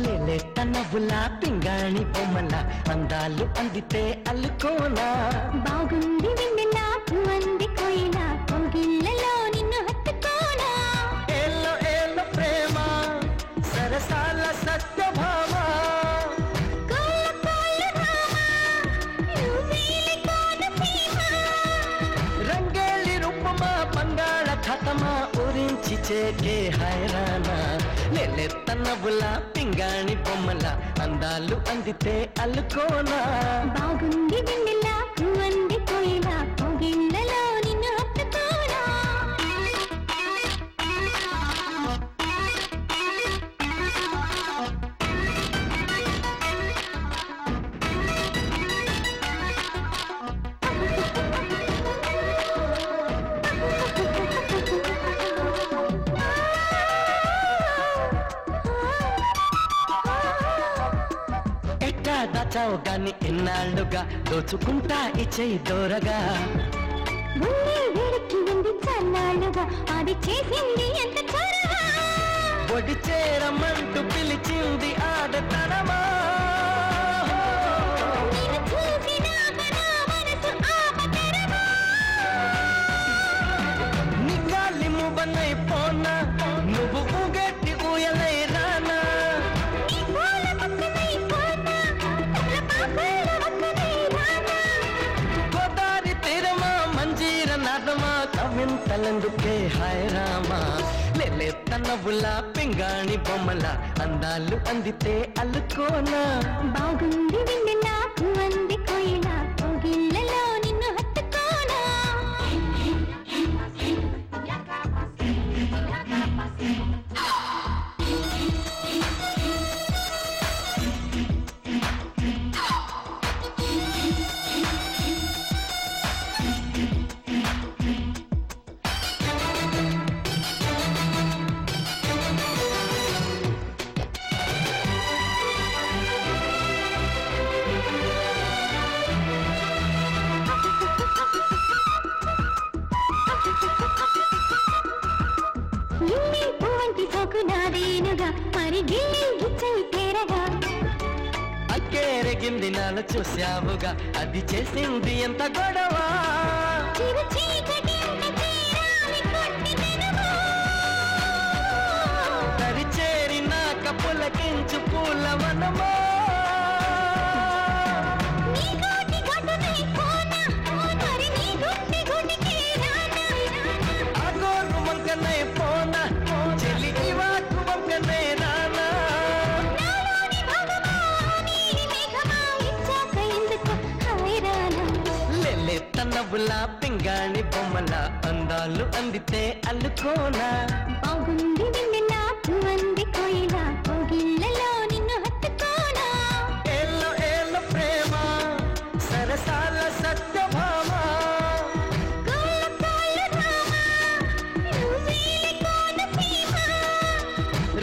లేలే తన బులా పింగాణి బొమ్మల అందాలు అందితే అల్లుకోనా బాగుంది వెన్నెలా పువ్వంది కోయిల కోగిళ్ళలో నిన్ను హత్తుకోనా ఏలో ఏలో ప్రేమ సరసాల సత్యభామ కోళ్ళ కోళ్ళ భామ నువ్వేలి కోనసీమ రంగేలి రూపమా బంగాళ ఖతమా ఊరించి చేకే హైరానా లేలే తన బులా పింగాణి బొమ్మల అందాలు అందితే అల్లుకోనా బాగుంది వెన్నెలా పువ్వంది కోయిల కోగిళ్ళలో నిన్ను హత్తుకోనా ఎట్టా దాచావు గాని ఎన్నాళ్ళుగా దోచుకుంటా ఇచ్చేయి దూరగా ఉన్ని వేడికి ఉంది చల్లాళ్ళుగా అది చేసింది ఎంత చొరవ ఒడి చేరమంటూ పిలిచింది ఆడతనమా నిన్ను చూసినాక నా మనసు ఆపతరమా నీ గాలి ముబనై పోనా నువ్వు ఊగెట్టి ఊయలై రానా నీ పూల పక్కనై పోతా తలపాకుల పక్కనై రానా గోదారి తీరమా మంజీర నాదమా కవింతలందుకే హైరామా లేలే తన బులా పింగాణి బొమ్మల అందాలు అందితే అల్లుకోనా బాగుంది వెన్నెలా పువ్వంది కోయిల కోగిళ్ళలో నిన్ను హత్తుకోనా గిల్లి పువ్వంటి సోకు నాదేనుగా మరి గిల్లి గిచ్చై తేరగా అక్కేరగింది నాలు చూశావుగా అది చేసింది ఎంత గొడవ చిరు చీకటింత తీరాలి కొట్టిదెనుమో తరిచేరినాక పులకించు పూలవనమో నీ గోటి గొడ్డునై కోనా మరి నీ గుట్టి గుడికే రానా అగోరు వంకనై పోనా చెలి ఇవాకు వంకనై రానా నాలోని భాగమా నీలి మేఘమా ఇచ్చాక ఎందుకు హైరానా లేలే తన బులా పింగాణి బొమ్మల అందాలు అందితే అల్లుకోనా బాగుంది వెన్నెలా పువ్వంది కోయిల కోగిళ్ళలో నిన్ను హత్తుకోనా ఏలో ఏలో ప్రేమ సరసాల సత్యభామ కోళ్ళ కోళ్ళ భామ నువ్వేలి కోనసీమ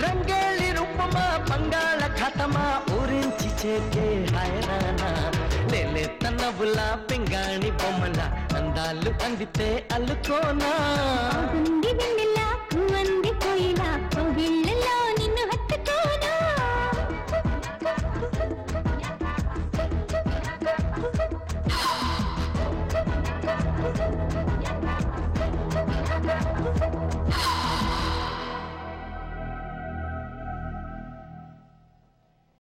రంగేలి రూపమా బంగాళ ఖతమా ఊరించి చేకే హైరానా లేలే తన బులా పింగాణి బొమ్మల అందాలు అందితే అల్లుకోనా బాగుంది వెన్నెల